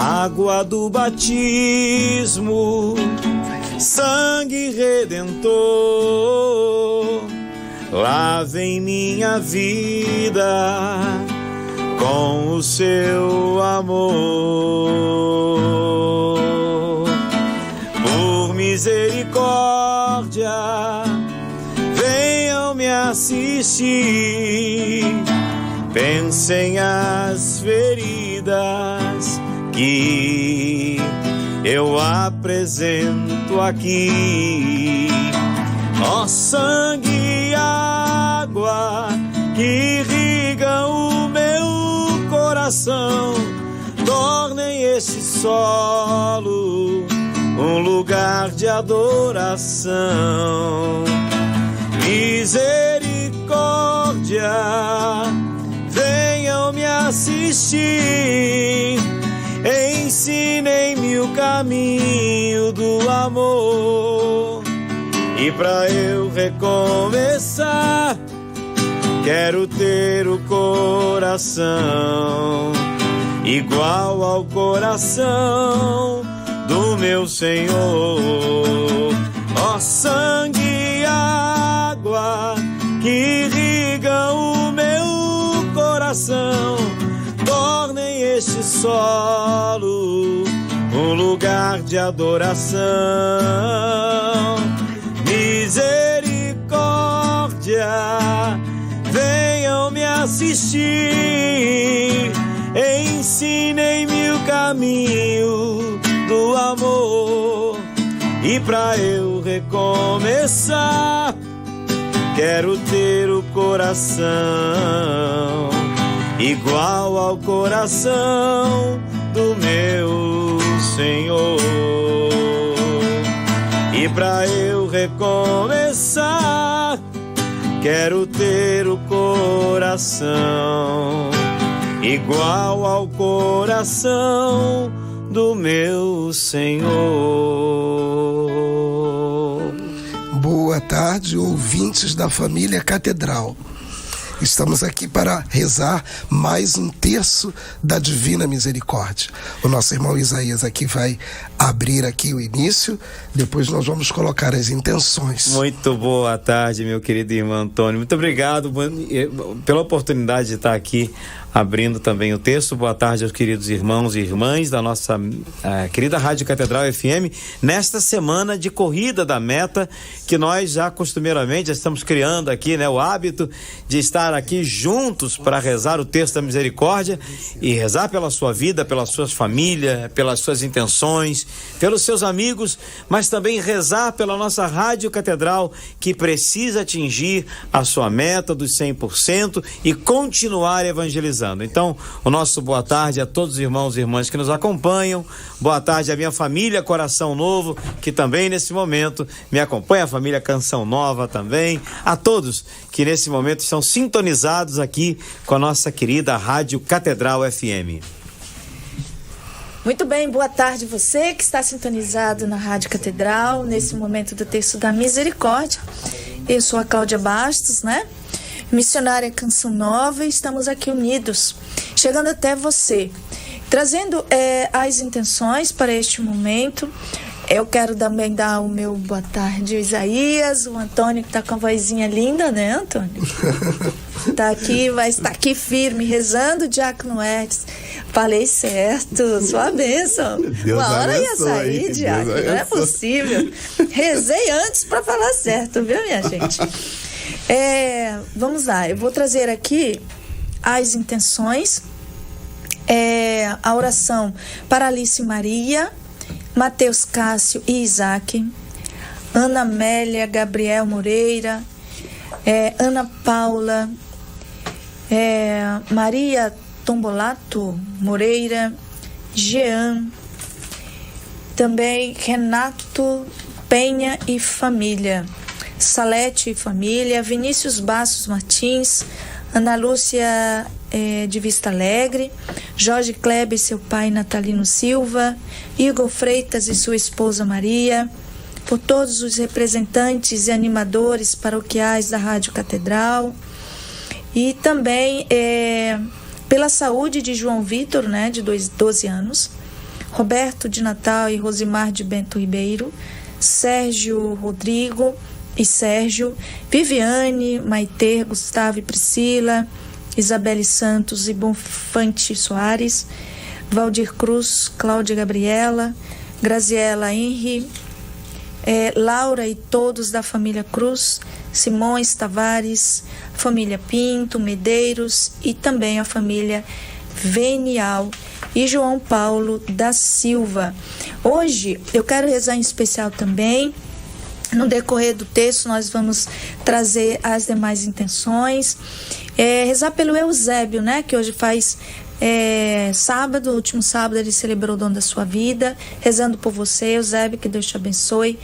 água do batismo, sangue redentor, lave minha vida com o seu amor. Por misericórdia, venham me assistir, pensem as feridas que eu apresento aqui. Ó sangue e água que irrigam o meu coração, tornem este solo um lugar de adoração. Misericórdia, venham me assistir, ensinem-me o caminho do amor. E pra eu recomeçar, quero ter o coração igual ao coração do meu Senhor. Ó sangue e água que irrigam o meu coração, tornem este solo um lugar de adoração. Misericórdia, venham me assistir, ensinem-me o caminho do amor. E pra eu recomeçar, quero ter o coração igual ao coração do meu Senhor. E pra eu recomeçar, quero ter o coração igual ao coração do meu Senhor. Boa tarde, ouvintes da família Catedral. Estamos aqui para rezar mais um terço da Divina Misericórdia. O nosso irmão Isaías aqui vai abrir aqui o início, depois nós vamos colocar as intenções. Muito boa tarde, meu querido irmão Antônio. Muito obrigado pela oportunidade de estar aqui abrindo também o texto. Boa tarde aos queridos irmãos e irmãs da nossa querida Rádio Catedral FM, nesta semana de corrida da meta, que nós já costumeiramente já estamos criando aqui, né, o hábito de estar aqui juntos para rezar o texto da misericórdia e rezar pela sua vida, pela sua família, pelas suas intenções, pelos seus amigos, mas também rezar pela nossa Rádio Catedral, que precisa atingir a sua meta dos 100% e continuar evangelizando. Então, o nosso boa tarde a todos os irmãos e irmãs que nos acompanham. Boa tarde à minha família Coração Novo, que também nesse momento me acompanha, a família Canção Nova também. A todos que nesse momento estão sintonizados aqui com a nossa querida Rádio Catedral FM. Muito bem, boa tarde você que está sintonizado na Rádio Catedral, nesse momento do texto da misericórdia. Eu sou a Cláudia Bastos, né? Missionária Canção Nova, e estamos aqui unidos, chegando até você, trazendo as intenções para este momento. Eu quero também dar o meu boa tarde ao Isaías, o Antônio, que está com a vozinha linda, né, Antônio? Tá aqui, vai estar aqui firme, rezando o Diácono Edson. Falei certo, sua bênção. Uma hora ia sair, Diácono, não é possível. Rezei antes para falar certo, viu, minha gente? Vamos lá, eu vou trazer aqui as intenções, a oração para Alice Maria, Mateus Cássio e Isaac, Ana Amélia, Gabriel Moreira, Ana Paula, Maria Tombolato Moreira, Jean, também Renato Penha e família, Salete e família, Vinícius Bastos Martins, Ana Lúcia de Vista Alegre, Jorge Kleber e seu pai Natalino Silva, Igor Freitas e sua esposa Maria, por todos os representantes e animadores paroquiais da Rádio Catedral, e também pela saúde de João Vitor, né, de 12 anos, Roberto de Natal e Rosimar de Bento Ribeiro, Sérgio Rodrigo e Sérgio, Viviane, Maitê, Gustavo e Priscila, Isabelle Santos e Bonfante Soares, Valdir Cruz, Cláudia Gabriela, Graziela Henri, Laura e todos da família Cruz, Simões Tavares, família Pinto, Medeiros e também a família Venial e João Paulo da Silva. Hoje eu quero rezar em especial também. No decorrer do texto nós vamos trazer as demais intenções. Rezar pelo Eusébio, né, que hoje faz sábado, último sábado ele celebrou o dom da sua vida. Rezando por você, Eusébio, que Deus te abençoe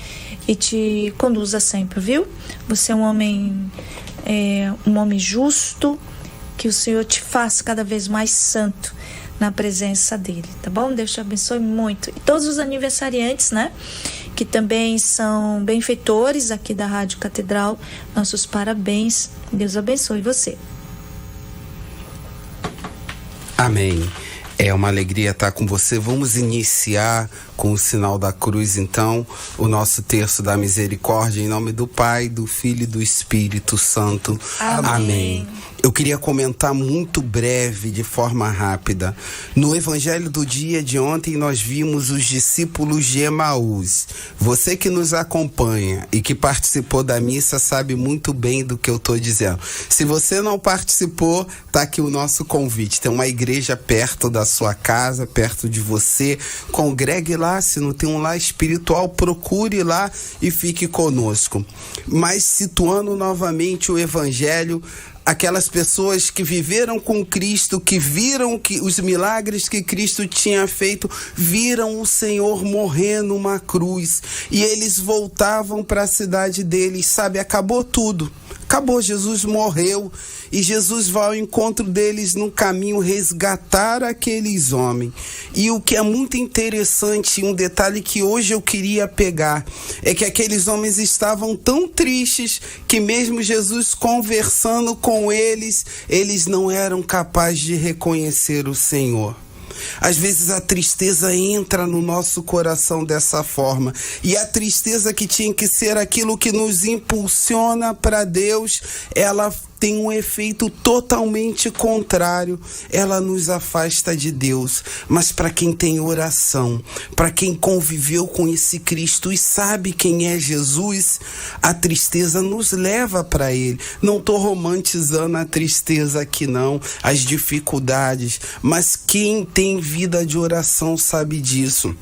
e te conduza sempre, viu? Você é um homem justo, que o Senhor te faça cada vez mais santo na presença dele, tá bom? Deus te abençoe muito. E todos os aniversariantes, né, que também são benfeitores aqui da Rádio Catedral, nossos parabéns. Deus abençoe você. Amém. É uma alegria estar com você. Vamos iniciar com o sinal da cruz, então, o nosso terço da misericórdia, em nome do Pai, do Filho e do Espírito Santo. Amém. Amém. Eu queria comentar muito breve, de forma rápida. No evangelho do dia de ontem, nós vimos os discípulos de Emaús. Você que nos acompanha e que participou da missa sabe muito bem do que eu estou dizendo. Se você não participou, tá aqui o nosso convite. Tem uma igreja perto da sua casa, perto de você. Congregue lá, se não tem um lar espiritual, procure lá e fique conosco. Mas situando novamente o evangelho, aquelas pessoas que viveram com Cristo, que viram que os milagres que Cristo tinha feito, viram o Senhor morrer numa cruz, e eles voltavam para a cidade deles, sabe? Acabou tudo. Acabou, Jesus morreu e Jesus vai ao encontro deles no caminho resgatar aqueles homens. E o que é muito interessante, um detalhe que hoje eu queria pegar, é que aqueles homens estavam tão tristes que mesmo Jesus conversando com eles, eles não eram capazes de reconhecer o Senhor. Às vezes a tristeza entra no nosso coração dessa forma, e a tristeza que tinha que ser aquilo que nos impulsiona para Deus, ela tem um efeito totalmente contrário, ela nos afasta de Deus. Mas para quem tem oração, para quem conviveu com esse Cristo e sabe quem é Jesus, a tristeza nos leva para Ele. Não estou romantizando a tristeza aqui não, as dificuldades, mas quem tem vida de oração sabe disso.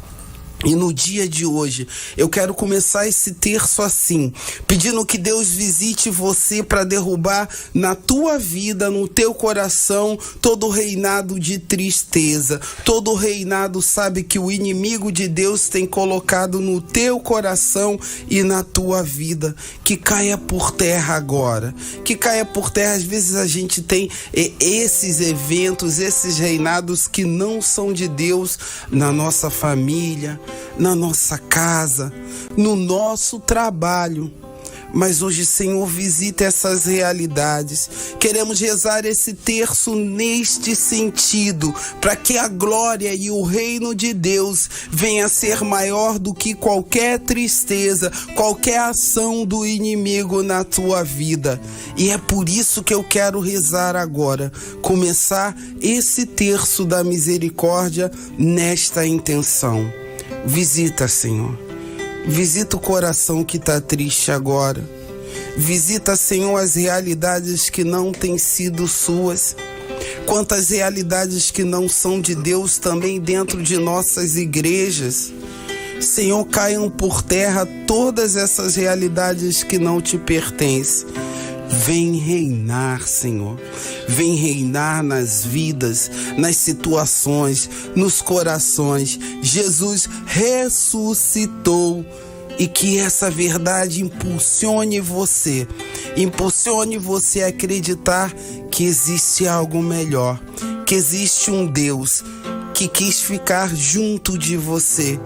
E no dia de hoje, eu quero começar esse terço assim, pedindo que Deus visite você para derrubar na tua vida, no teu coração, todo reinado de tristeza, todo reinado, sabe, que o inimigo de Deus tem colocado no teu coração e na tua vida, que caia por terra agora, que caia por terra. Às vezes a gente tem esses eventos, esses reinados que não são de Deus na nossa família, na nossa casa, no nosso trabalho. Mas hoje, Senhor, visita essas realidades. Queremos rezar esse terço neste sentido, para que a glória e o reino de Deus venha a ser maior do que qualquer tristeza, qualquer ação do inimigo na tua vida. E é por isso que eu quero rezar agora, começar esse terço da misericórdia nesta intenção. Visita, Senhor. Visita o coração que está triste agora. Visita, Senhor, as realidades que não têm sido suas. Quantas realidades que não são de Deus também dentro de nossas igrejas. Senhor, caiam por terra todas essas realidades que não te pertencem. Vem reinar, Senhor. Vem reinar nas vidas, nas situações, nos corações. Jesus ressuscitou. E que essa verdade impulsione você a acreditar que existe algo melhor, que existe um Deus que quis ficar junto de você,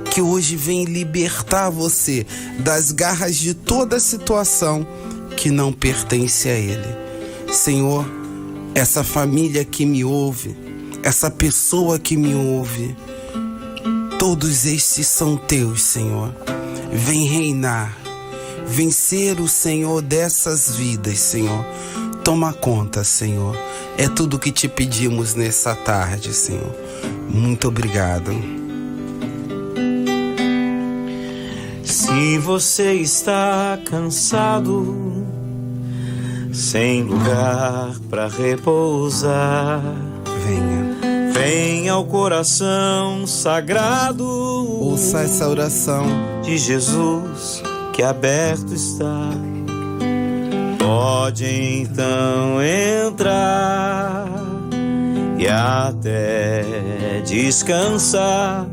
que hoje vem libertar você das garras de toda situação que não pertence a Ele. Senhor, essa família que me ouve, essa pessoa que me ouve, Todos estes são teus, Senhor. Vem reinar, vem ser o Senhor dessas vidas, Senhor. Toma conta, Senhor. É tudo que te pedimos nessa tarde, Senhor. Muito obrigado. Se você está cansado, sem lugar para repousar, venha ao coração sagrado. Ouça essa oração de Jesus que aberto está. Pode então entrar e até descansar.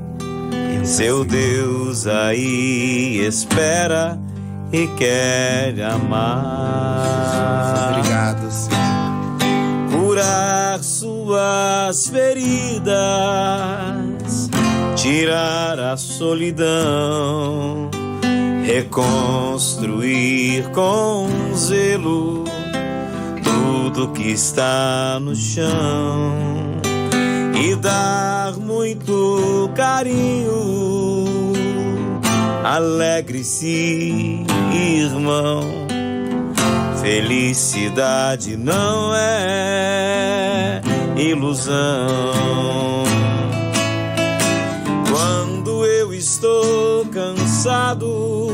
Seu Deus aí espera e quer amar. Obrigado, Senhor. Curar suas feridas, tirar a solidão, reconstruir com zelo tudo que está no chão e dar muito carinho. Alegre-se, irmão, felicidade não é ilusão. Quando eu estou cansado,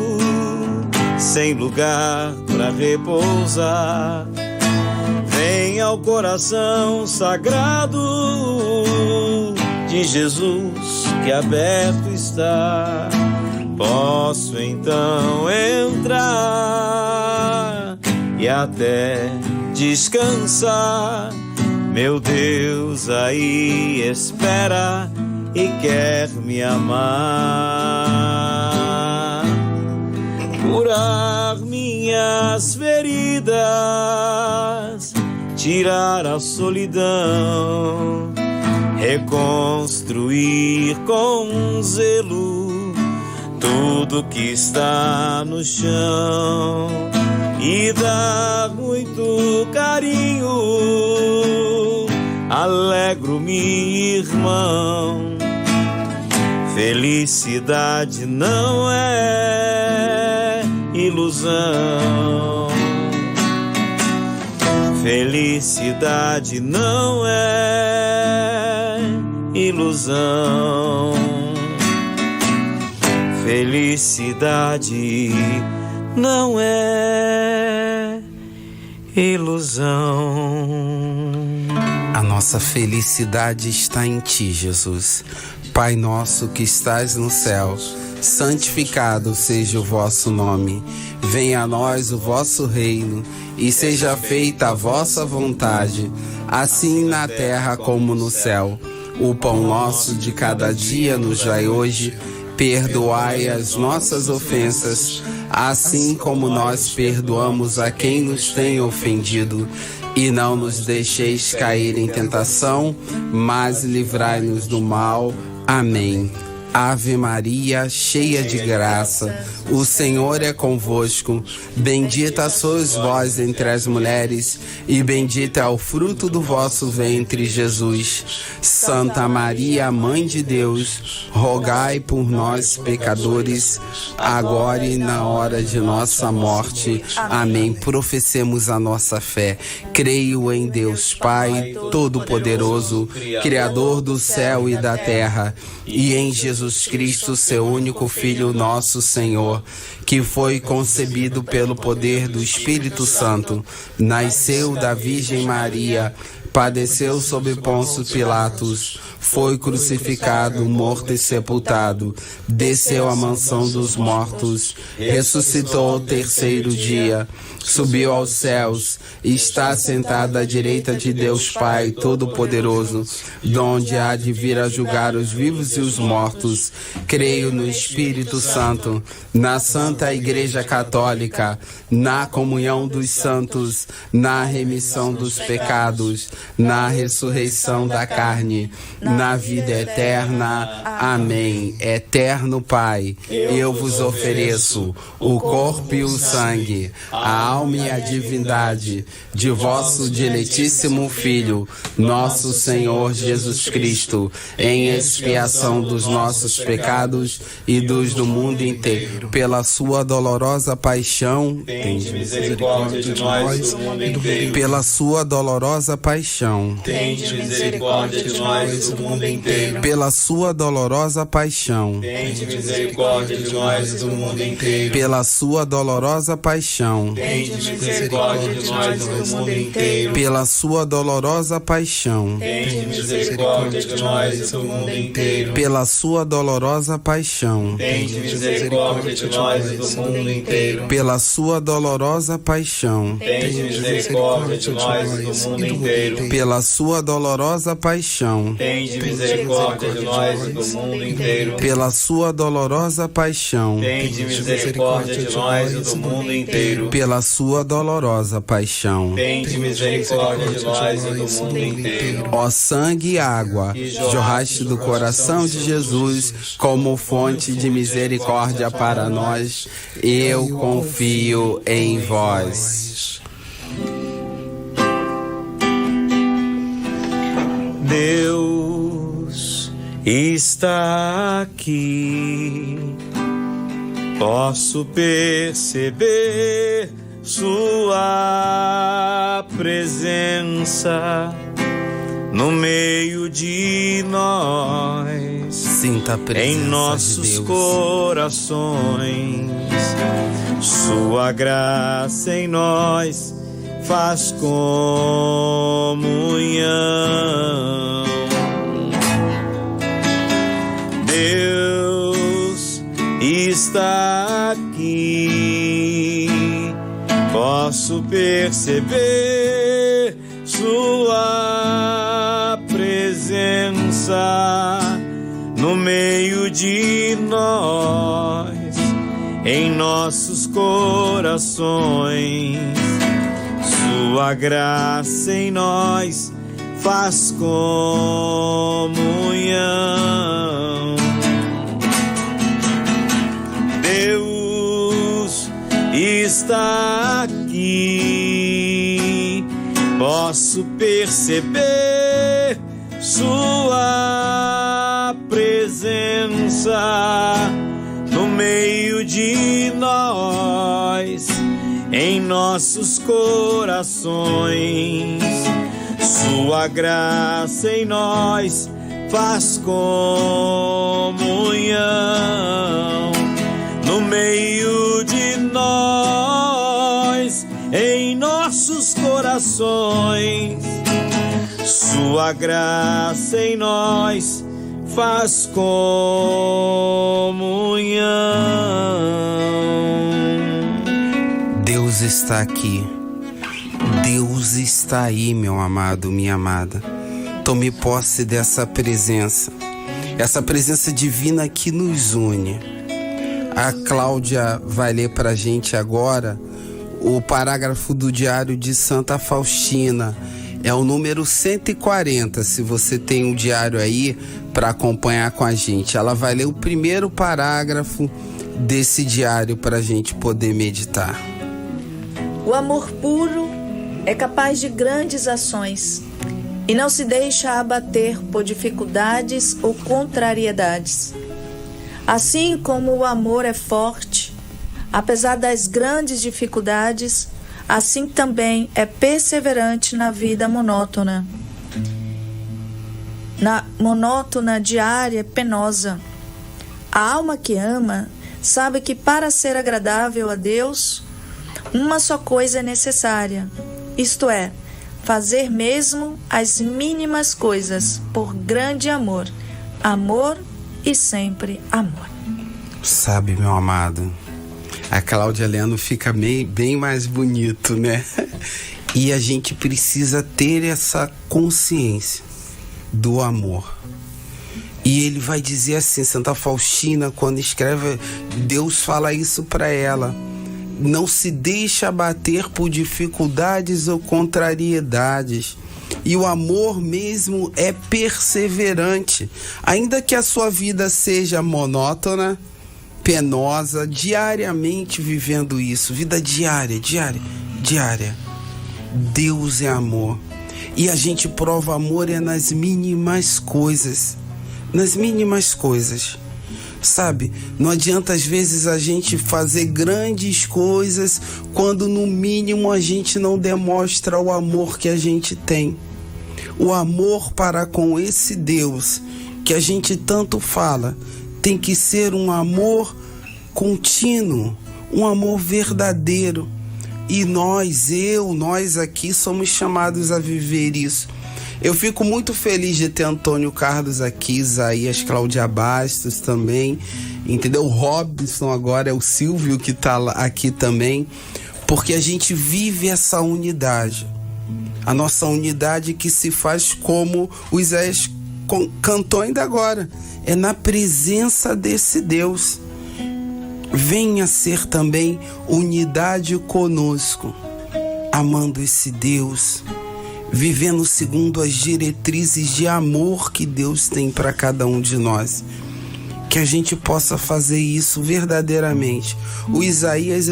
sem lugar para repousar, vem ao coração sagrado de Jesus que aberto está. Posso então entrar e até descansar. Meu Deus aí espera e quer me amar. Curar minhas feridas, tirar a solidão, reconstruir com zelo tudo que está no chão e dar muito carinho. Alegro-me, irmão, felicidade não é ilusão. Felicidade não é ilusão. Felicidade não é ilusão. A nossa felicidade está em Ti, Jesus. Pai nosso que estás no céu, santificado seja o vosso nome. Venha a nós o vosso reino e seja feita a vossa vontade, assim na terra como no céu. O pão nosso de cada dia nos dai hoje. Perdoai as nossas ofensas, assim como nós perdoamos a quem nos tem ofendido. E não nos deixeis cair em tentação, mas livrai-nos do mal. Amém. Ave Maria, cheia de graça, o Senhor é convosco. Bendita sois vós entre as mulheres, e bendito é o fruto do vosso ventre, Jesus. Santa Maria, Mãe de Deus, rogai por nós, pecadores, agora e na hora de nossa morte. Amém. Professemos a nossa fé. Creio em Deus Pai Todo-Poderoso, Criador do céu e da terra, e em Jesus Cristo, seu único Filho, nosso Senhor, que foi concebido pelo poder do Espírito Santo, nasceu da Virgem Maria, padeceu sob Pôncio Pilatos, foi crucificado, morto e sepultado, desceu à mansão dos mortos, ressuscitou ao terceiro dia, subiu aos céus, está sentado à direita de Deus Pai Todo-Poderoso, donde há de vir a julgar os vivos e os mortos. Creio no Espírito Santo, na Santa Igreja Católica, na comunhão dos santos, na remissão dos pecados, na ressurreição da carne, na vida eterna. Amém. Eterno Pai, eu vos ofereço o corpo e o sangue, a alma e a divindade de vosso diletíssimo Filho, nosso Senhor Jesus Cristo, em expiação dos nossos pecados e dos do mundo inteiro. Pela sua dolorosa paixão, tende misericórdia de nós e do mundo inteiro. Pela sua dolorosa paixão, tende misericórdia de nós e do mundo inteiro. Pela sua dolorosa paixão, tende misericórdia de nós e do mundo inteiro. Pela sua dolorosa paixão, tende misericórdia de nós e do mundo inteiro. Pela sua dolorosa paixão, tende misericórdia de nós e do mundo inteiro. Pela sua dolorosa paixão, tende misericórdia de nós e do mundo inteiro. Pela sua dolorosa paixão, tende misericórdia de nós e do mundo inteiro. Pela sua dolorosa paixão, tende misericórdia de nós e do mundo inteiro. Pela sua dolorosa paixão, tende misericórdia de nós e do mundo inteiro. Pela sua dolorosa paixão, tende misericórdia de nós e do mundo inteiro. Ó sangue e água, jorraste do coração de Jesus como fonte de misericórdia para nós, eu confio em vós. Deus está aqui, posso perceber sua presença no meio de nós. Sinta a presença em nossos de Deus. Corações, sua graça em nós faz comunhão. Deus está aqui, posso perceber sua presença no meio de nós, em nossos corações. Sua graça em nós faz comunhão. Deus está aqui, posso perceber sua presença no meio de nós, em nossos corações. Sua graça em nós faz comunhão. No meio de nós, em nossos corações, sua graça em nós faz comunhão. Deus está aqui. Deus está aí, meu amado, minha amada. Tome posse dessa presença. Essa presença divina que nos une. A Cláudia vai ler pra gente agora o parágrafo do Diário de Santa Faustina. É o número 140, se você tem um diário aí para acompanhar com a gente. Ela vai ler o primeiro parágrafo desse diário para a gente poder meditar. O amor puro é capaz de grandes ações e não se deixa abater por dificuldades ou contrariedades. Assim como o amor é forte, apesar das grandes dificuldades, assim também é perseverante na vida monótona. Na monótona, diária, penosa. A alma que ama sabe que para ser agradável a Deus, uma só coisa é necessária, isto é, fazer mesmo as mínimas coisas por grande amor. Amor e sempre amor. Sabe, meu amado, a Cláudia lendo fica bem mais bonito, né? E a gente precisa ter essa consciência do amor. E ele vai dizer assim, Santa Faustina, quando escreve, Deus fala isso para ela. Não se deixa abater por dificuldades ou contrariedades. E o amor mesmo é perseverante. Ainda que a sua vida seja monótona, penosa, diariamente vivendo isso, vida diária. Deus é amor. E a gente prova amor nas mínimas coisas. Sabe, não adianta às vezes a gente fazer grandes coisas quando no mínimo a gente não demonstra o amor que a gente tem. O amor para com esse Deus que a gente tanto fala tem que ser um amor contínuo, um amor verdadeiro. E nós aqui somos chamados a viver isso. Eu fico muito feliz de ter Antônio Carlos aqui, Isaías, Cláudia Bastos também, entendeu? O Robson agora é o Silvio que está aqui também, porque a gente vive essa unidade. A nossa unidade que se faz como o Isaías cantou ainda agora, é na presença desse Deus. Venha ser também unidade conosco, amando esse Deus, vivendo segundo as diretrizes de amor que Deus tem para cada um de nós. Que a gente possa fazer isso verdadeiramente. O Isaías,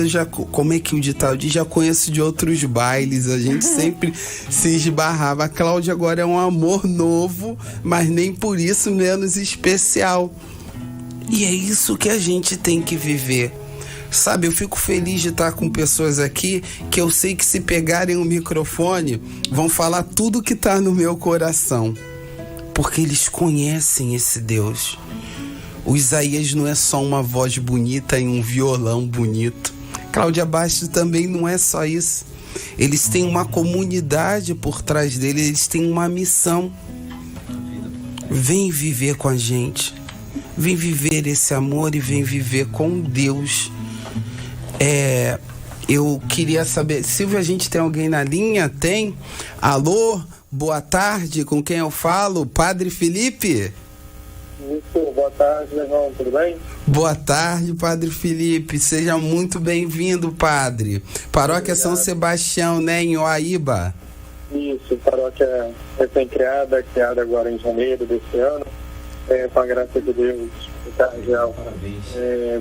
como é que o ditado diz? Já conheço de outros bailes, a gente sempre se esbarrava. A Cláudia agora é um amor novo, mas nem por isso menos especial. E é isso que a gente tem que viver. Sabe, eu fico feliz de estar com pessoas aqui que eu sei que se pegarem o microfone vão falar tudo que está no meu coração, porque eles conhecem esse Deus. O Isaías não é só uma voz bonita e um violão bonito. Cláudia Bastos também não é só isso. Eles têm uma comunidade por trás deles, eles têm uma missão. Vem viver com a gente. Vem viver esse amor e vem viver com Deus. Eu queria saber, Silvia, a gente tem alguém na linha? Tem? Alô, boa tarde, com quem eu falo? Padre Felipe? Isso, boa tarde, irmão, tudo bem? Boa tarde, Padre Felipe, seja muito bem-vindo, Padre. Paróquia São Sebastião, né, em Oaíba? Isso, paróquia recém-criada, criada agora em janeiro desse ano, com a graça de Deus, o cardeal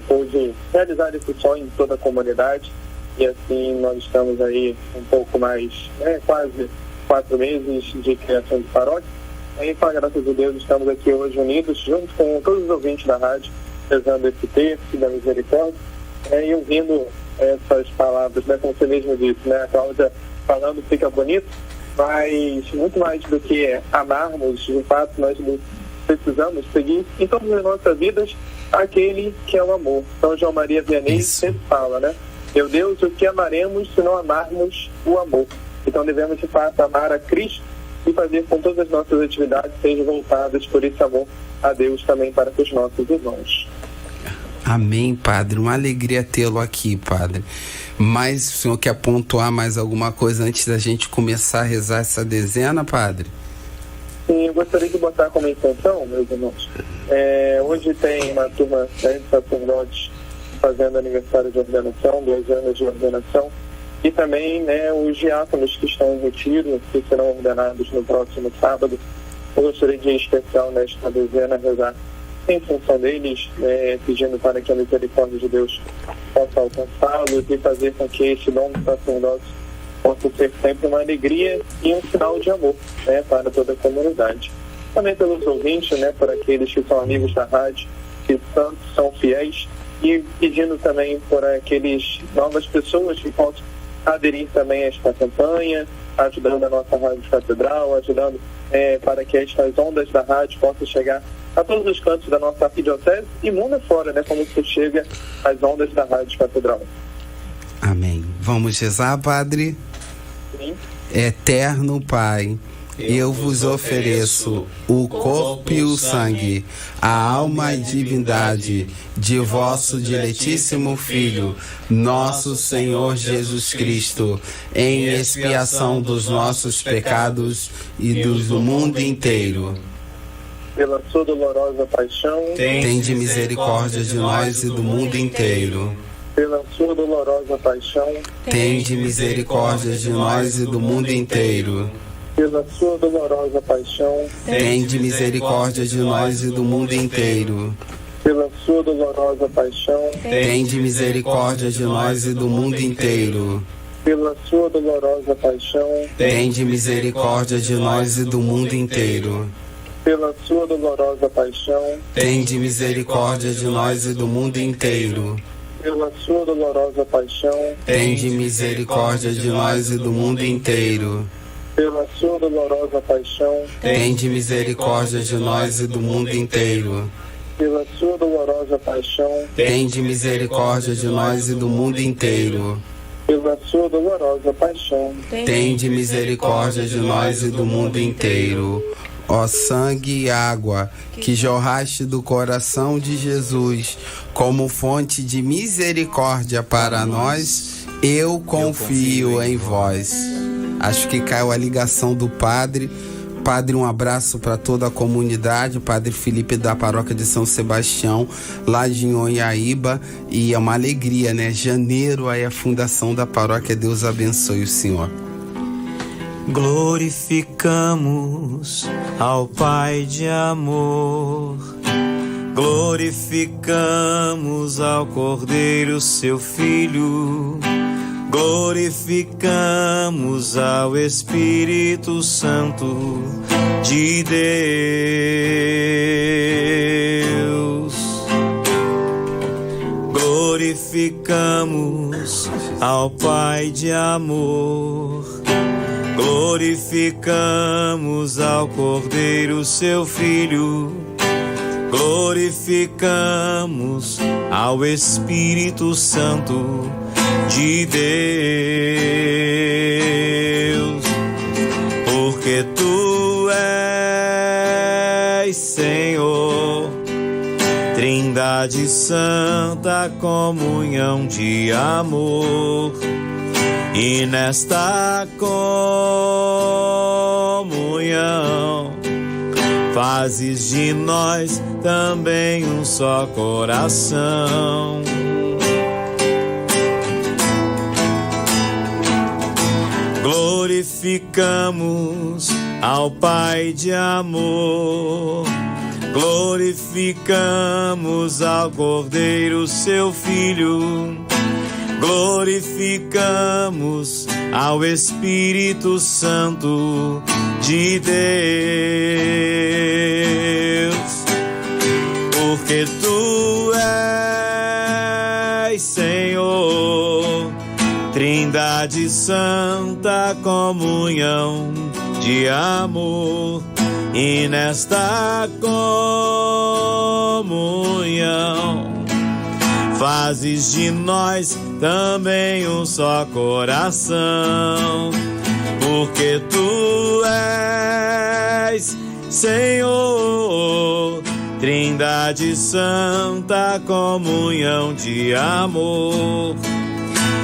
pôde realizar esse sonho em toda a comunidade, e assim nós estamos aí um pouco mais, quase 4 meses de criação de paróquia, e com a graça de Deus estamos aqui hoje unidos, junto com todos os ouvintes da rádio, rezando esse terço da misericórdia, e ouvindo essas palavras, como você mesmo disse, a Cláudia falando fica bonito, mas muito mais do que amarmos, de fato nós precisamos seguir em todas as nossas vidas aquele que é o amor. Então João Maria Vianney sempre fala, meu Deus, o que amaremos se não amarmos o amor? Então devemos de fato amar a Cristo e fazer com todas as nossas atividades sejam voltadas por esse amor a Deus também para com os nossos irmãos. Amém, Padre. Uma alegria tê-lo aqui, Padre. Mas o senhor quer pontuar mais alguma coisa antes da gente começar a rezar essa dezena, Padre? Sim, eu gostaria de botar como intenção, meus irmãos. Hoje tem uma turma de sacerdotes fazendo aniversário de ordenação, 2 anos de ordenação, e também os diáconos que estão em retiro, que serão ordenados no próximo sábado. Eu gostaria de, em especial, nesta dezena, rezar em função deles, pedindo para que a misericórdia de Deus possa alcançá-los e fazer com que esse dom do sacerdócio possa ser sempre uma alegria e um sinal de amor para toda a comunidade. Também pelos ouvintes, por aqueles que são amigos da rádio, que tanto são fiéis, e pedindo também por aqueles novas pessoas que possam aderir também a esta campanha, ajudando a nossa Rádio Catedral, ajudando para que estas ondas da rádio possam chegar a todos os cantos da nossa arquidiocese e mundo afora, como se chega às ondas da Rádio Catedral. Amém. Vamos rezar, Padre? Sim. Eterno Pai, eu vos ofereço o corpo e o sangue, a alma e divindade de vosso diletíssimo Filho, nosso Senhor Jesus Cristo, em expiação dos nossos pecados e dos do mundo inteiro. Pela sua dolorosa paixão, tende misericórdia de nós e do mundo inteiro. Pela sua dolorosa paixão, tende misericórdia de nós e do mundo inteiro. pela sua dolorosa paixão, tende misericórdia de nós e do mundo inteiro. pela sua dolorosa paixão, Tende misericórdia de nós e do mundo inteiro. pela sua dolorosa paixão, Tende misericórdia de nós e do mundo inteiro. pela sua dolorosa paixão, Tende misericórdia de nós e do mundo inteiro. pela sua dolorosa paixão, Tende misericórdia de nós e do mundo inteiro. pela sua dolorosa paixão, Tende misericórdia de nós e do mundo inteiro. pela sua dolorosa paixão, Tende misericórdia de nós e do mundo inteiro. pela sua dolorosa paixão, Tende misericórdia de nós e do mundo inteiro. Ó sangue e água que jorraste do coração de Jesus como fonte de misericórdia para nós, eu confio em vós. Acho que caiu a ligação do padre. Padre, um abraço para toda a comunidade, o Padre Felipe da Paróquia de São Sebastião, lá de Inhonhaíba, e é uma alegria, né? Janeiro aí a fundação da paróquia, Deus abençoe o senhor. Glorificamos ao Pai de amor, glorificamos ao Cordeiro, seu Filho, glorificamos ao Espírito Santo de Deus. Glorificamos ao Pai de amor, glorificamos ao Cordeiro, seu Filho, glorificamos ao Espírito Santo de Deus, porque tu és Senhor, Trindade Santa, comunhão de amor, e nesta comunhão fazes de nós também um só coração. Glorificamos ao Pai de amor, glorificamos ao Cordeiro, seu Filho, glorificamos ao Espírito Santo de Deus, porque tu és Senhor, Trindade Santa, comunhão de amor, e nesta comunhão fazes de nós também um só coração, porque tu és Senhor, Trindade Santa, comunhão de amor,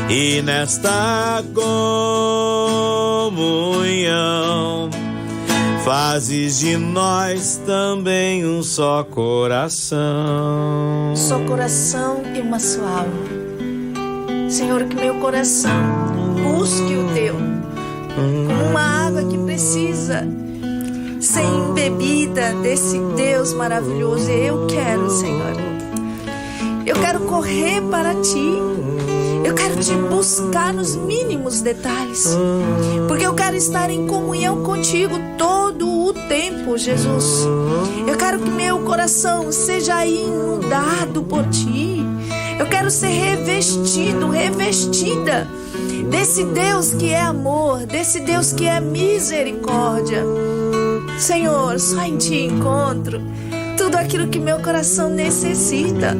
e nesta comunhão fazes de nós também um só coração. Só coração e uma só alma. Senhor, que meu coração busque o teu, como uma água que precisa ser embebida desse Deus maravilhoso. Eu quero, Senhor, eu quero correr para ti. Eu quero te buscar nos mínimos detalhes, porque eu quero estar em comunhão contigo todo o tempo, Jesus. Eu quero que meu coração seja inundado por ti. Eu quero ser revestido, revestida desse Deus que é amor, desse Deus que é misericórdia. Senhor, só em ti encontro tudo aquilo que meu coração necessita.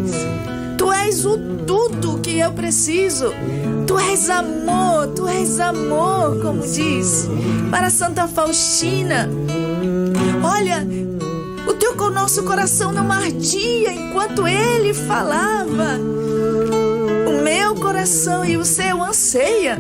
Tu és o tudo que eu preciso. Tu és amor, como diz para Santa Faustina. Olha, o nosso coração não ardia enquanto ele falava. O meu coração e o seu anseia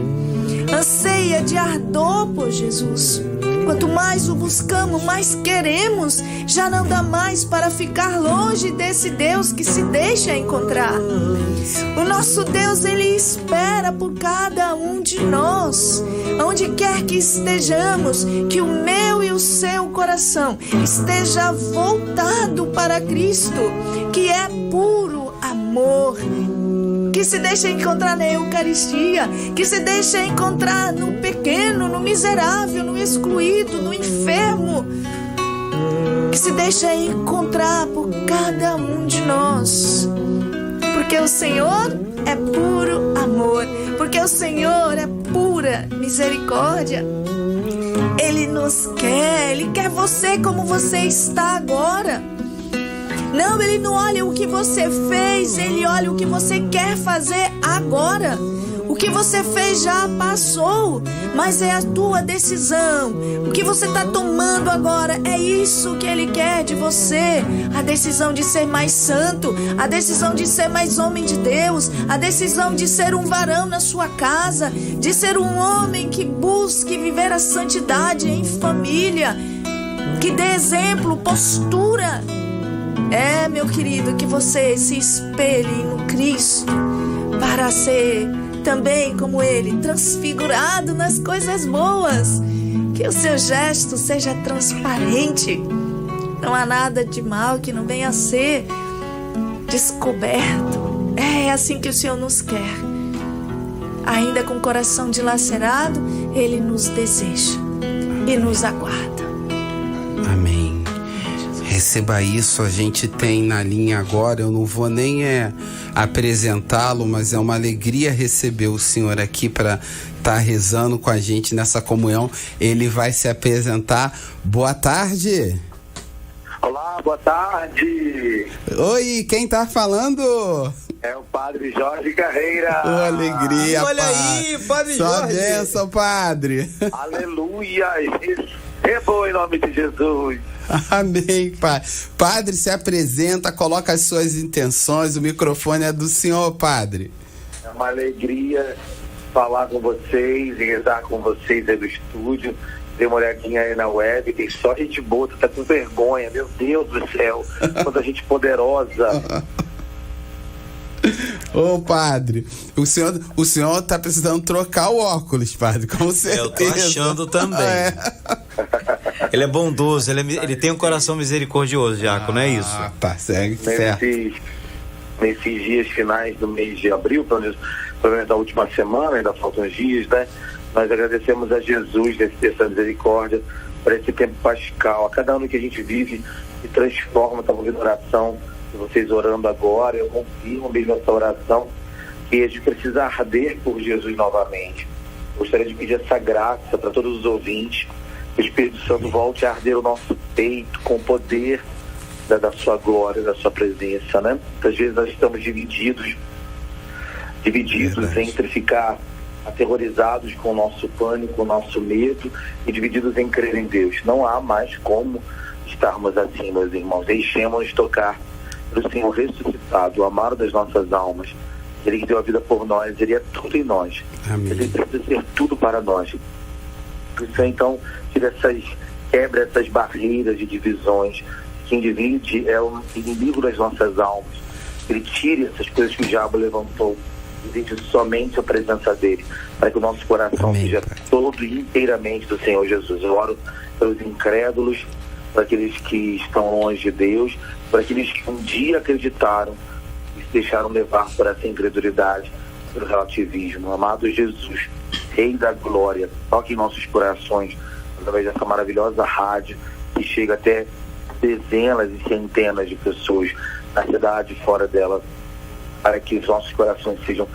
de ardor por Jesus. Quanto mais o buscamos, mais queremos. Já não dá mais para ficar longe desse Deus que se deixa encontrar. O nosso Deus, Ele espera por cada um de nós. Onde quer que estejamos, que o meu e o seu coração esteja voltado para Cristo, que é puro amor, que se deixa encontrar na Eucaristia, que se deixa encontrar no pequeno, no miserável, no excluído, no enfermo, que se deixa encontrar por cada um de nós, porque o Senhor é puro amor, porque o Senhor é pura misericórdia. Ele nos quer, Ele quer você como você está agora. Não, Ele não olha o que você fez, Ele olha o que você quer fazer agora. O que você fez já passou, mas é a tua decisão. O que você está tomando agora é isso que Ele quer de você. A decisão de ser mais santo, a decisão de ser mais homem de Deus, a decisão de ser um varão na sua casa, de ser um homem que busque viver a santidade em família, que dê exemplo, postura. É, meu querido, que você se espelhe no Cristo para ser também como Ele, transfigurado nas coisas boas. Que o seu gesto seja transparente. Não há nada de mal que não venha a ser descoberto. É assim que o Senhor nos quer. Ainda com o coração dilacerado, Ele nos deseja e nos aguarda. Amém. Receba isso, a gente tem na linha agora, eu não vou nem apresentá-lo, mas é uma alegria receber o senhor aqui para estar rezando com a gente nessa comunhão. Ele vai se apresentar. Boa tarde. Olá, boa tarde. Oi, quem tá falando? É o Padre Jorge Carreira. Oh, alegria, olha aí, Padre Só Jorge. bênção, Padre. Aleluia. Receba em nome de Jesus. Amém, Pai. Padre, se apresenta, coloca as suas intenções, o microfone é do senhor, Padre. É uma alegria falar com vocês e rezar com vocês aí no estúdio. Dei uma olhadinha aí na web, tem só gente boa, tá com vergonha, meu Deus do céu, quanta gente poderosa. Ô, Padre, o senhor tá precisando trocar o óculos, Padre, com certeza. Eu tô achando também. Ele é bondoso, ele tem um coração misericordioso, Jaco, não é isso? Tá, segue certo. Nesses dias finais do mês de abril, pelo menos da última semana, ainda faltam uns dias, né? Nós agradecemos a Jesus dessa misericórdia, por esse tempo pascal, a cada ano que a gente vive e transforma, estamos ouvindo oração de vocês orando agora, eu confirmo mesmo essa oração, que a gente precisa arder por Jesus novamente. Gostaria de pedir essa graça para todos os ouvintes, que o Espírito Santo volte a arder o nosso peito com o poder da sua glória, da sua presença, né? Muitas vezes nós estamos divididos entre ficar aterrorizados com o nosso pânico, com o nosso medo e divididos em crer em Deus. Não há mais como estarmos assim, meus irmãos. Deixemos-nos tocar pelo Senhor ressuscitado, o amado das nossas almas. Ele que deu a vida por nós, Ele é tudo em nós. Amém. Ele precisa ser tudo para nós. O Senhor, então, quebra essas barreiras de divisões. Quem divide é o inimigo das nossas almas. Ele tire essas coisas que o diabo levantou e deixe somente a presença dele, para que o nosso coração seja todo inteiramente do Senhor Jesus. Eu oro pelos incrédulos, para aqueles que estão longe de Deus, para aqueles que um dia acreditaram e se deixaram levar por essa incredulidade, pelo relativismo. Amado Jesus, Rei da Glória, toque em nossos corações através dessa maravilhosa rádio que chega até dezenas e centenas de pessoas na cidade e fora dela, para que os nossos corações sejam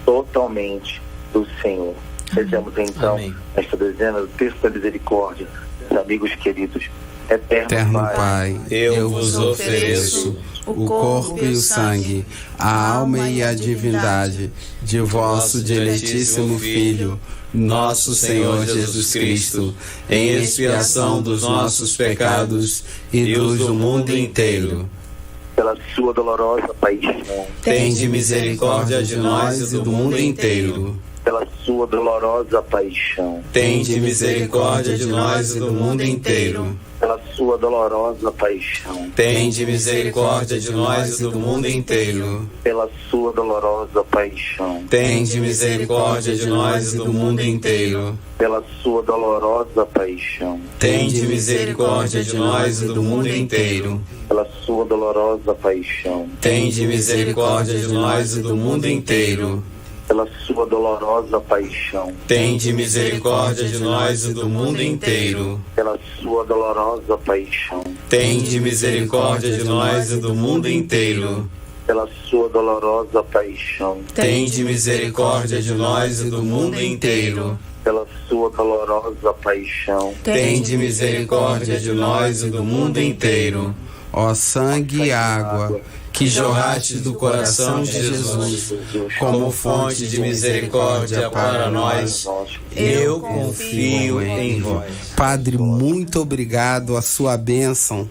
totalmente do Senhor. Rezemos então, Amém. Nesta dezena do texto da misericórdia, meus amigos queridos. Eterno Pai, eu vos ofereço o corpo e o sangue, a alma e a divindade de vosso diletíssimo Filho, nosso Senhor Jesus Cristo, em expiação dos nossos pecados e dos do mundo inteiro. Pela sua dolorosa paixão, Tende misericórdia de nós e do mundo inteiro. pela sua dolorosa paixão. Tende misericórdia de nós e do mundo inteiro. Pela sua dolorosa paixão. Tende misericórdia de nós e do mundo inteiro. Pela sua dolorosa paixão. Tende misericórdia de nós e do mundo inteiro. Pela sua dolorosa paixão. Tende misericórdia de nós e do mundo inteiro. Pela sua dolorosa paixão. Tende misericórdia de nós e do mundo inteiro. Pela sua dolorosa paixão. Tende misericórdia de nós e do mundo inteiro. Pela sua dolorosa paixão. Tende misericórdia de nós e do mundo inteiro. Pela sua dolorosa paixão. Tende misericórdia de nós e do mundo inteiro. Pela sua dolorosa paixão. Tende misericórdia de nós e do mundo inteiro. Ó sangue e água que jorraste do coração de Jesus como fonte de misericórdia para nós, eu confio em vós. Padre, muito obrigado, a sua bênção.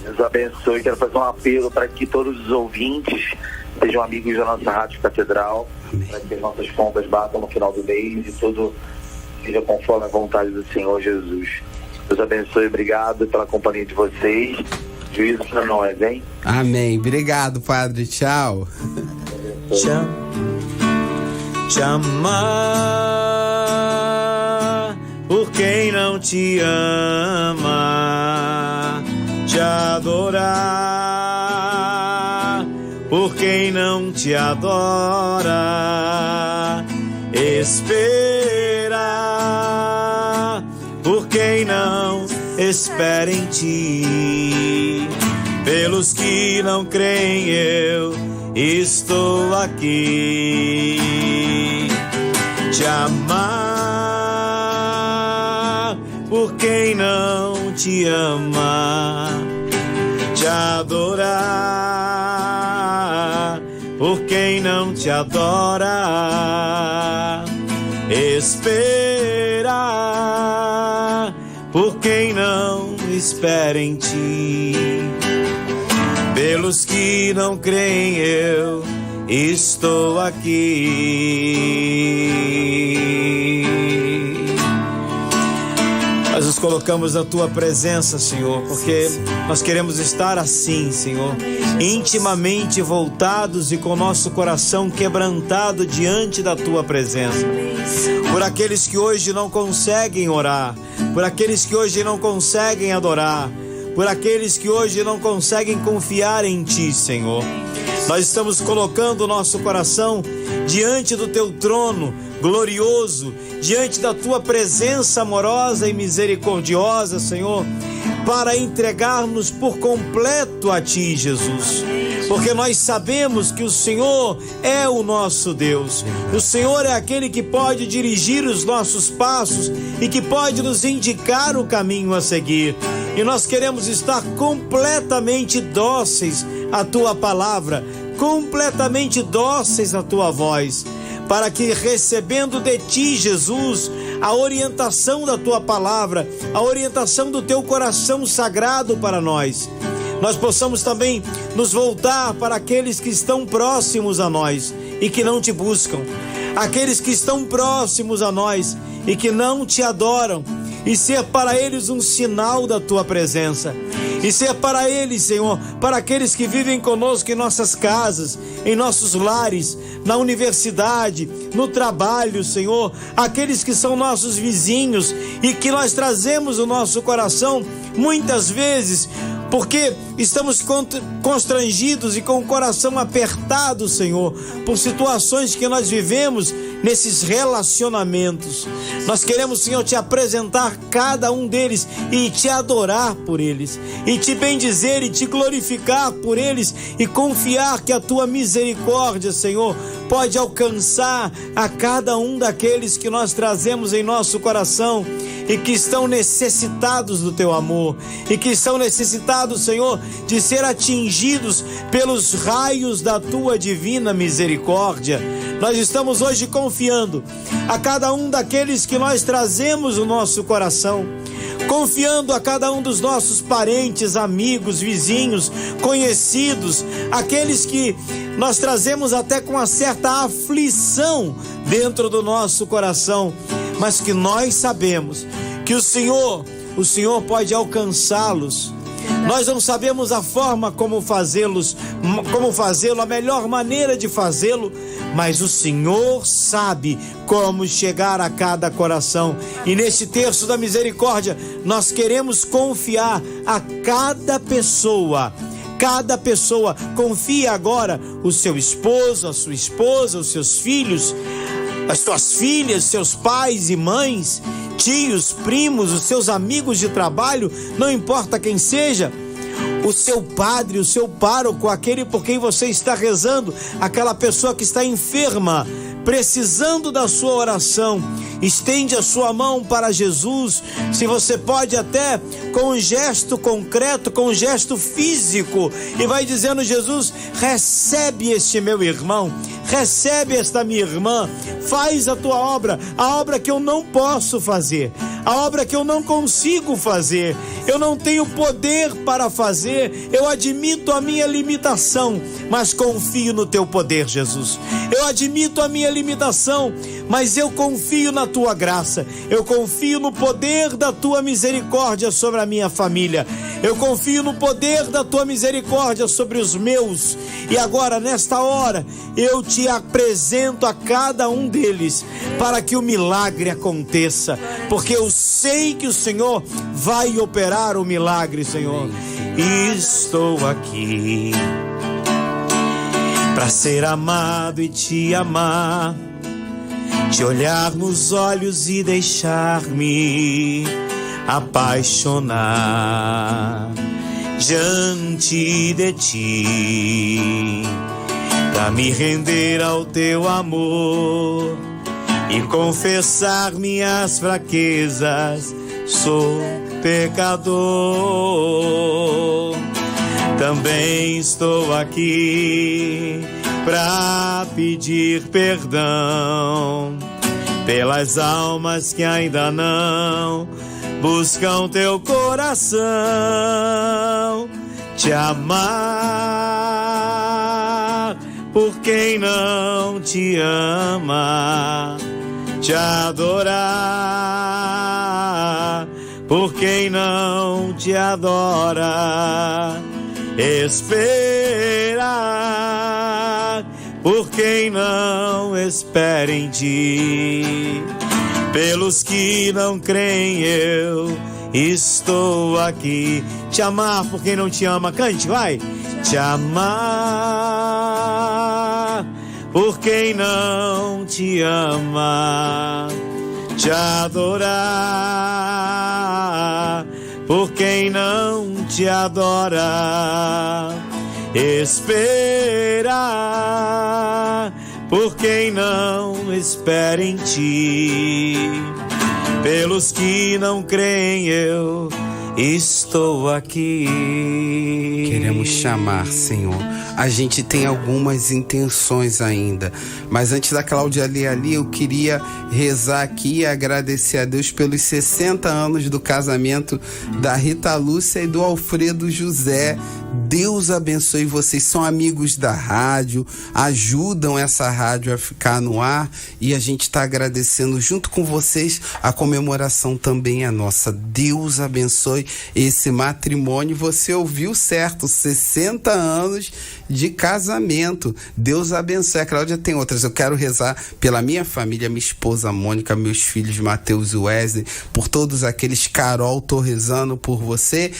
Deus abençoe. Quero fazer um apelo para que todos os ouvintes sejam amigos da nossa Rádio Catedral, para que as nossas contas batam no final do mês e tudo seja conforme a vontade do Senhor Jesus. Deus abençoe, obrigado pela companhia de vocês. Juízo para nós, hein? Amém. Obrigado, Padre. Tchau. Te amar por quem não te ama, te adorar por quem não te adora, esperar por quem não espera em ti. Pelos que não creem, eu estou aqui. Te amar por quem não te ama, te adorar por quem não te adora, esperar por quem não espera em ti. Pelos que não creem, eu estou aqui. Nós nos colocamos na tua presença, Senhor, porque nós queremos estar assim, Senhor, intimamente voltados e com nosso coração quebrantado diante da tua presença. Por aqueles que hoje não conseguem orar, por aqueles que hoje não conseguem adorar, por aqueles que hoje não conseguem confiar em ti, Senhor. Nós estamos colocando o nosso coração diante do teu trono glorioso, diante da tua presença amorosa e misericordiosa, Senhor, para entregarmos por completo a ti, Jesus. Porque nós sabemos que o Senhor é o nosso Deus. O Senhor é aquele que pode dirigir os nossos passos e que pode nos indicar o caminho a seguir. E nós queremos estar completamente dóceis à tua palavra, completamente dóceis à tua voz, para que, recebendo de ti, Jesus, a orientação da tua palavra, a orientação do teu coração sagrado para nós possamos também nos voltar para aqueles que estão próximos a nós e que não te buscam, aqueles que estão próximos a nós e que não te adoram, e ser para eles um sinal da tua presença, e ser para eles, Senhor, para aqueles que vivem conosco em nossas casas, em nossos lares, na universidade, no trabalho, Senhor, aqueles que são nossos vizinhos e que nós trazemos o nosso coração muitas vezes porque estamos constrangidos e com o coração apertado, Senhor, por situações que nós vivemos nesses relacionamentos. Nós queremos, Senhor, te apresentar cada um deles e te adorar por eles, e te bendizer e te glorificar por eles, e confiar que a tua misericórdia, Senhor, pode alcançar a cada um daqueles que nós trazemos em nosso coração e que estão necessitados do teu amor, e que estão necessitados, Senhor, de ser atingidos pelos raios da tua divina misericórdia. Nós estamos hoje confiando a cada um daqueles que nós trazemos no nosso coração, confiando a cada um dos nossos parentes, amigos, vizinhos, conhecidos, aqueles que nós trazemos até com uma certa aflição dentro do nosso coração, mas que nós sabemos que o Senhor pode alcançá-los. Nós não sabemos a forma como fazê-lo, a melhor maneira de fazê-lo, mas o Senhor sabe como chegar a cada coração. E neste terço da misericórdia, nós queremos confiar a cada pessoa. Cada pessoa confia agora o seu esposo, a sua esposa, os seus filhos, as suas filhas, seus pais e mães, tios, primos, os seus amigos de trabalho, não importa quem seja, o seu padre, o seu pároco, aquele por quem você está rezando, aquela pessoa que está enferma, precisando da sua oração. Estende a sua mão para Jesus, se você pode até com um gesto concreto, com um gesto físico, e vai dizendo: Jesus, recebe este meu irmão, recebe esta minha irmã, faz a tua obra, a obra que eu não posso fazer, a obra que eu não consigo fazer, eu não tenho poder para fazer, eu admito a minha limitação, mas confio no teu poder, Jesus. Eu admito a minha limitação, mas eu confio na tua graça, eu confio no poder da tua misericórdia sobre a minha família, eu confio no poder da tua misericórdia sobre os meus. E agora, nesta hora, eu te apresento a cada um deles, para que o milagre aconteça, porque eu sei que o Senhor vai operar o milagre, Senhor. Estou aqui para ser amado e te amar, te olhar nos olhos e deixar-me apaixonar diante de ti, pra me render ao teu amor e confessar minhas fraquezas. Sou pecador, também estou aqui pra pedir perdão pelas almas que ainda não buscam teu coração. Te amar por quem não te ama, te adorar por quem não te adora, esperar por quem não espera em ti. Pelos que não creem, eu estou aqui. Te amar por quem não te ama. Cante, vai. Te amar por quem não te ama, te adorar por quem não te adora, esperar por quem não espera em ti. Pelos que não creem, eu estou aqui. Queremos chamar, Senhor. A gente tem algumas intenções ainda, mas antes da Cláudia ler ali, eu queria rezar aqui e agradecer a Deus pelos 60 anos do casamento da Rita Lúcia e do Alfredo José. Deus abençoe vocês, são amigos da rádio, ajudam essa rádio a ficar no ar, e a gente está agradecendo junto com vocês. A comemoração também é nossa. Deus abençoe esse matrimônio. Você ouviu certo, 60 anos de casamento. Deus abençoe. A Cláudia tem outras. Eu quero rezar pela minha família, minha esposa Mônica, meus filhos Mateus e Wesley, por todos aqueles. Carol, tô rezando por você,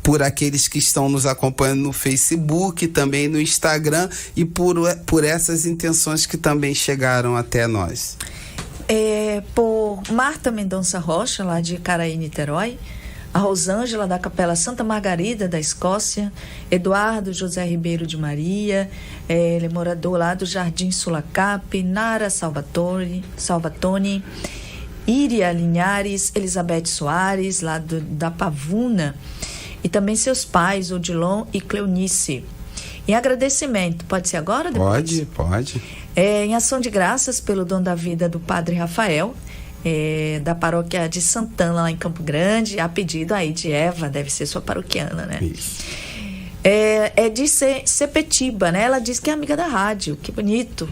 por aqueles que estão nos acompanhando no Facebook, também no Instagram, e por essas intenções que também chegaram até nós. Por Marta Mendonça Rocha, lá de Icaraí, Niterói, a Rosângela da Capela Santa Margarida da Escócia, Eduardo José Ribeiro de Maria, ele é morador lá do Jardim Sulacap, Nara Salvatone, Íria Linhares, Elizabeth Soares, lá da Pavuna, e também seus pais, Odilon e Cleonice. Em agradecimento, pode ser agora? Depois? Pode. Em ação de graças pelo dom da vida do Padre Rafael, da paróquia de Santana, lá em Campo Grande, a pedido aí de Eva, deve ser sua paroquiana, né? Isso. É de Sepetiba, né? Ela diz que é amiga da rádio, que bonito.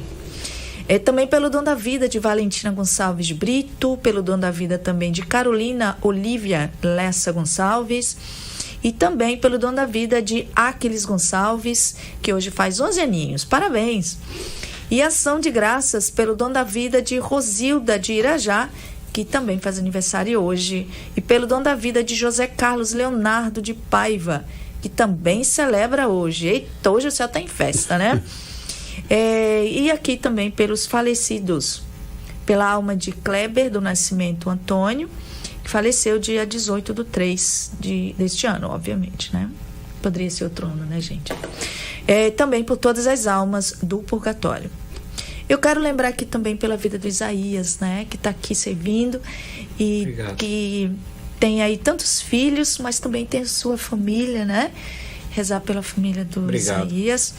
Também pelo dom da vida de Valentina Gonçalves Brito, pelo dom da vida também de Carolina Olívia Lessa Gonçalves, e também pelo dom da vida de Aquiles Gonçalves, que hoje faz 11 aninhos. Parabéns! E ação de graças pelo dom da vida de Rosilda de Irajá, que também faz aniversário hoje, e pelo dom da vida de José Carlos Leonardo de Paiva, que também celebra hoje. Eita, hoje o céu está em festa, né? E aqui também pelos falecidos, pela alma de Kleber do Nascimento Antônio, que faleceu dia 18/3 deste ano, obviamente, né? Poderia ser outro ano, né, gente? Também por todas as almas do purgatório. Eu quero lembrar aqui também pela vida do Isaías, né? Que está aqui servindo e Obrigado. Que tem aí tantos filhos, mas também tem a sua família, né? Rezar pela família do Obrigado. Isaías,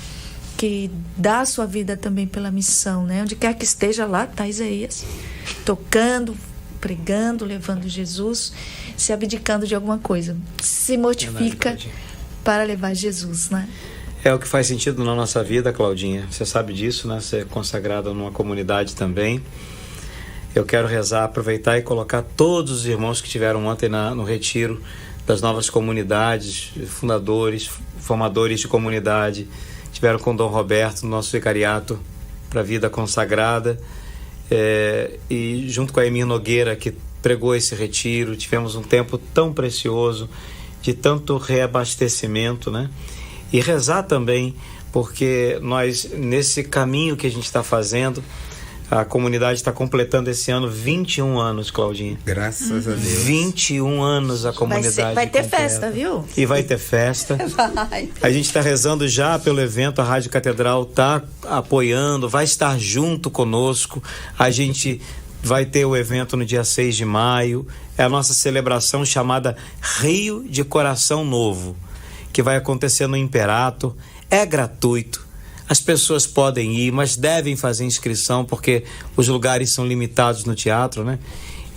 que dá a sua vida também pela missão, né? Onde quer que esteja, lá está Isaías, tocando, pregando, levando Jesus, se abdicando de alguma coisa. Se mortifica para levar Jesus, né? É o que faz sentido na nossa vida, Claudinha. Você sabe disso, né? Você é consagrada numa comunidade também. Eu quero rezar, aproveitar e colocar todos os irmãos que estiveram ontem no retiro das novas comunidades, fundadores, formadores de comunidade, estiveram com Dom Roberto no nosso vicariato para a vida consagrada, e junto com a Emir Nogueira, que pregou esse retiro. Tivemos um tempo tão precioso, de tanto reabastecimento, né? E rezar também, porque nós, nesse caminho que a gente está fazendo, a comunidade está completando esse ano 21 anos, Claudinha. Graças a Deus. 21 anos a comunidade. Vai ter completa. festa, viu? E vai ter festa. Vai. A gente está rezando já pelo evento, a Rádio Catedral está apoiando, vai estar junto conosco. A gente vai ter o evento no dia 6 de maio. É a nossa celebração chamada Rio de Coração Novo, que vai acontecer no Imperato. É gratuito. As pessoas podem ir, mas devem fazer inscrição, porque os lugares são limitados no teatro, né?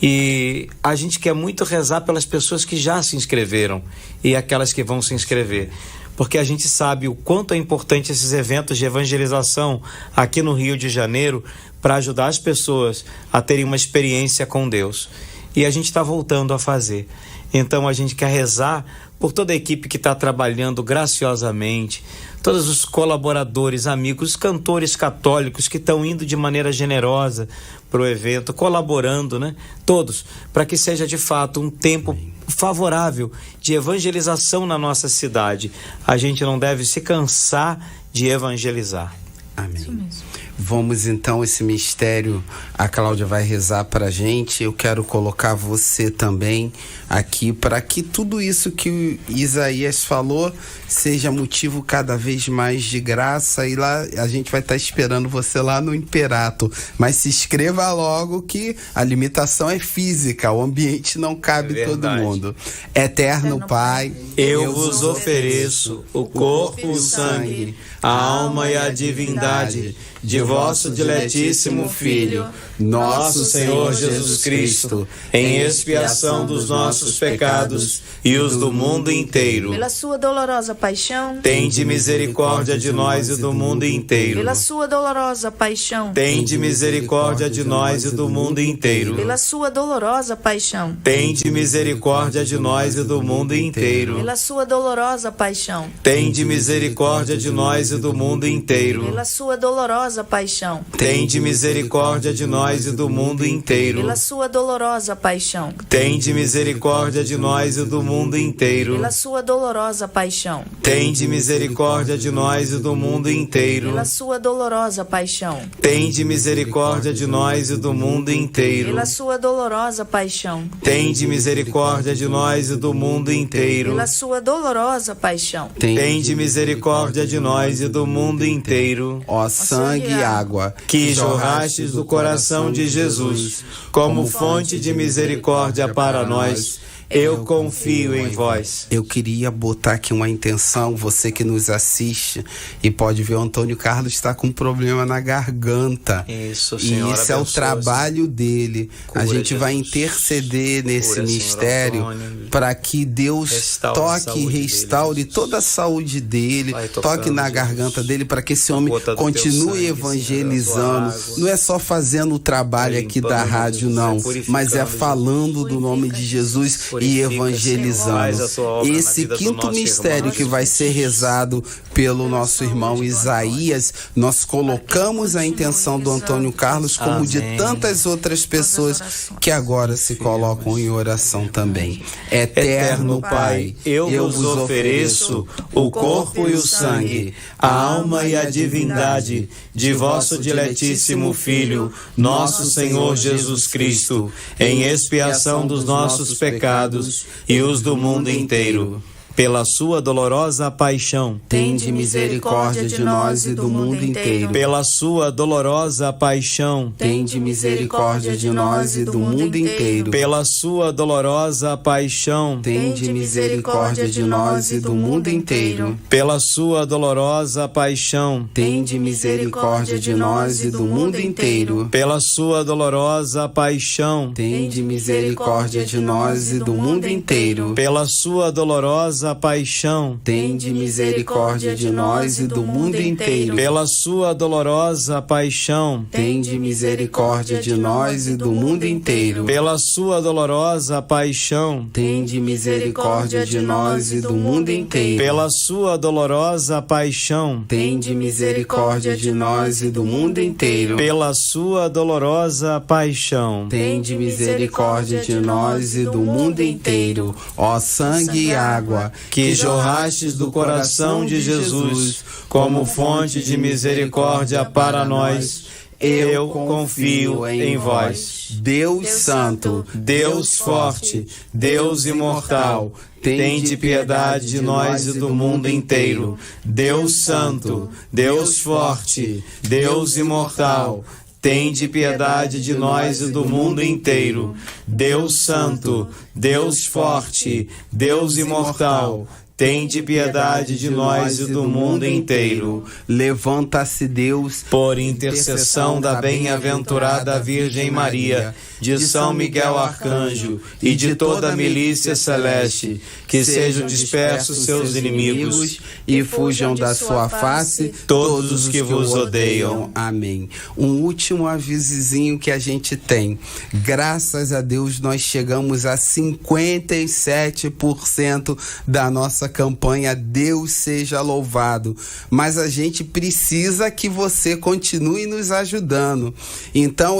E a gente quer muito rezar pelas pessoas que já se inscreveram e aquelas que vão se inscrever, porque a gente sabe o quanto é importante esses eventos de evangelização aqui no Rio de Janeiro para ajudar as pessoas a terem uma experiência com Deus. E a gente está voltando a fazer. Então a gente quer rezar por toda a equipe que está trabalhando graciosamente, todos os colaboradores, amigos, cantores católicos que estão indo de maneira generosa para o evento, colaborando, né? Todos, para que seja de fato um tempo favorável de evangelização na nossa cidade. A gente não deve se cansar de evangelizar. Amém. Vamos então, esse mistério, a Cláudia vai rezar para a gente. Eu quero colocar você também aqui para que tudo isso que Isaías falou seja motivo cada vez mais de graça. E lá a gente vai estar esperando você lá no Imperato. Mas se inscreva logo, que a limitação é física, o ambiente não cabe todo mundo. Eterno Pai, eu vos ofereço o corpo e o sangue, a alma e a divindade de vosso diletíssimo Filho, nosso Senhor Jesus Cristo, em expiação dos nossos pecados e os do mundo inteiro. Pela sua dolorosa paixão, tende misericórdia de nós e do mundo inteiro. Pela sua dolorosa paixão, tende misericórdia de nós e do mundo inteiro. Pela sua dolorosa paixão, tende misericórdia de nós e do mundo inteiro. Pela sua dolorosa paixão, tende misericórdia de nós e do mundo inteiro. Pela sua dolorosa paixão, tende misericórdia de nós e do mundo inteiro. Pela sua dolorosa paixão, tende misericórdia de nós e do mundo inteiro. Pela sua dolorosa paixão, tende misericórdia de nós e do mundo inteiro. Pela sua dolorosa paixão, tende misericórdia de nós e do mundo inteiro. Pela sua dolorosa paixão, tende misericórdia de nós e do mundo inteiro. Pela sua dolorosa paixão, tende misericórdia de nós e do mundo inteiro. Ó sangue e água, que jorrastes do coração de Jesus, como fonte de misericórdia para nós, eu confio em vós. Eu queria botar aqui uma intenção, você que nos assiste e pode ver, o Antônio Carlos está com um problema na garganta. Isso, Senhor, e esse é o trabalho dele. A gente vai interceder nesse mistério para que Deus toque e restaure toda a saúde dele, toque na garganta dele, para que esse homem continue evangelizando. Não é só fazendo o trabalho aqui da rádio, não, mas é falando do nome de Jesus e evangelizando. Esse quinto mistério que vai ser rezado pelo nosso irmão Isaías, nós colocamos a intenção do Antônio Carlos, como de tantas outras pessoas que agora se colocam em oração também. Eterno Pai, eu vos ofereço o corpo e o sangue, a alma e a divindade de vosso diletíssimo Filho, nosso Senhor Jesus Cristo, em expiação dos nossos pecados e os do mundo inteiro. Pela sua dolorosa paixão, tende misericórdia de nós e do mundo inteiro. Pela sua dolorosa paixão, tende misericórdia de nós e do mundo inteiro. Pela sua dolorosa paixão, tende misericórdia de nós e do mundo inteiro. Pela sua dolorosa paixão, tende misericórdia de nós e do mundo inteiro. Pela sua dolorosa paixão, tende misericórdia de nós e do mundo inteiro. Pela sua dolorosa paixão, tende misericórdia de nós e do mundo inteiro. Pela sua dolorosa paixão, tende misericórdia de nós e do mundo inteiro. Pela sua dolorosa paixão, tende misericórdia de nós e do mundo inteiro. Pela sua dolorosa paixão, tende misericórdia de nós e do mundo inteiro. Pela sua dolorosa paixão, tende misericórdia de nós e do mundo inteiro. Ó sangue e água que jorrastes do coração de Jesus como fonte de misericórdia para nós, eu confio em vós. Deus Santo, Deus forte, Deus imortal, tende piedade de nós e do mundo inteiro. Deus Santo, Deus forte, Deus imortal, tende piedade de nós e do mundo inteiro. Deus Santo, Deus forte, Deus imortal, tende piedade de nós e do mundo inteiro. Levanta-se Deus, por intercessão da bem-aventurada Virgem Maria, de São Miguel Arcanjo e de toda a milícia celeste, que sejam dispersos seus inimigos e fujam da sua face todos os que vos odeiam. Amém. Um último avisozinho que a gente tem. Graças a Deus nós chegamos a 57% da nossa campanha. Deus seja louvado. Mas a gente precisa que você continue nos ajudando. Então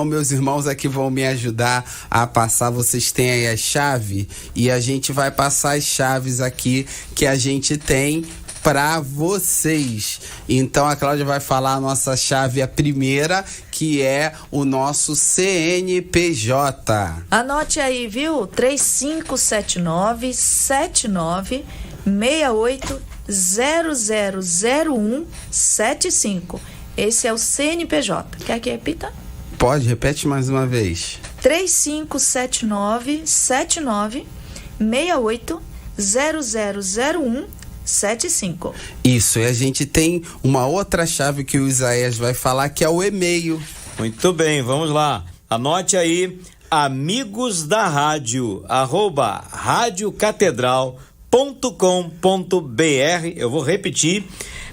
meus irmãos aqui vão me ajudar a passar. Vocês têm aí a chave e a gente vai passar as chaves aqui que a gente tem para vocês. Então a Cláudia vai falar a nossa chave, a primeira, que é o nosso CNPJ. Anote aí, viu? 3579-7968-000175. Esse é o CNPJ. Quer que repita? Pode, repete mais uma vez. 3579-7968-000175. Isso, e a gente tem uma outra chave que o Isaías vai falar, que é o e-mail. Muito bem, vamos lá. Anote aí, amigos da rádio, @radiocatedral.com.br. Eu vou repetir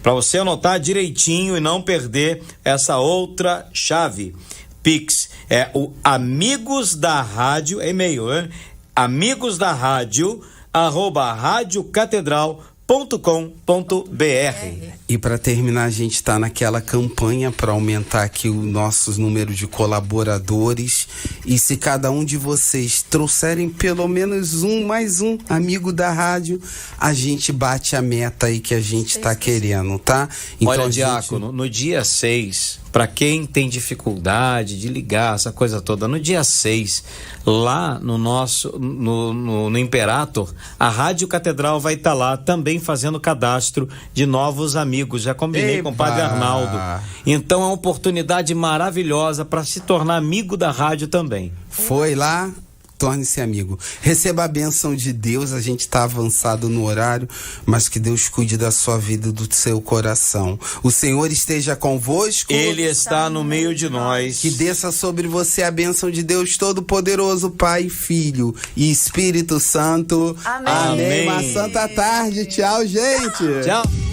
para você anotar direitinho e não perder essa outra chave. Pix é o amigos da rádio, e-mail, né? Amigos da rádio, @radiocatedral.com.br. E para terminar, a gente está naquela campanha para aumentar aqui o nosso número de colaboradores. E se cada um de vocês trouxerem pelo menos mais um amigo da rádio, a gente bate a meta aí que a gente está querendo, tá? Então, olha, Diácono, no dia 6, para quem tem dificuldade de ligar, essa coisa toda, no dia 6, lá no Imperator, a Rádio Catedral vai estar lá também fazendo cadastro de novos amigos. Já combinei com o Padre Arnaldo. Então é uma oportunidade maravilhosa para se tornar amigo da rádio também. Foi lá, Torne-se amigo. Receba a bênção de Deus. A gente está avançado no horário, mas que Deus cuide da sua vida e do seu coração. O Senhor esteja convosco. Ele está no meio de nós. Que desça sobre você a bênção de Deus Todo-Poderoso, Pai, Filho e Espírito Santo. Amém. Uma santa tarde. Tchau, gente. Tchau.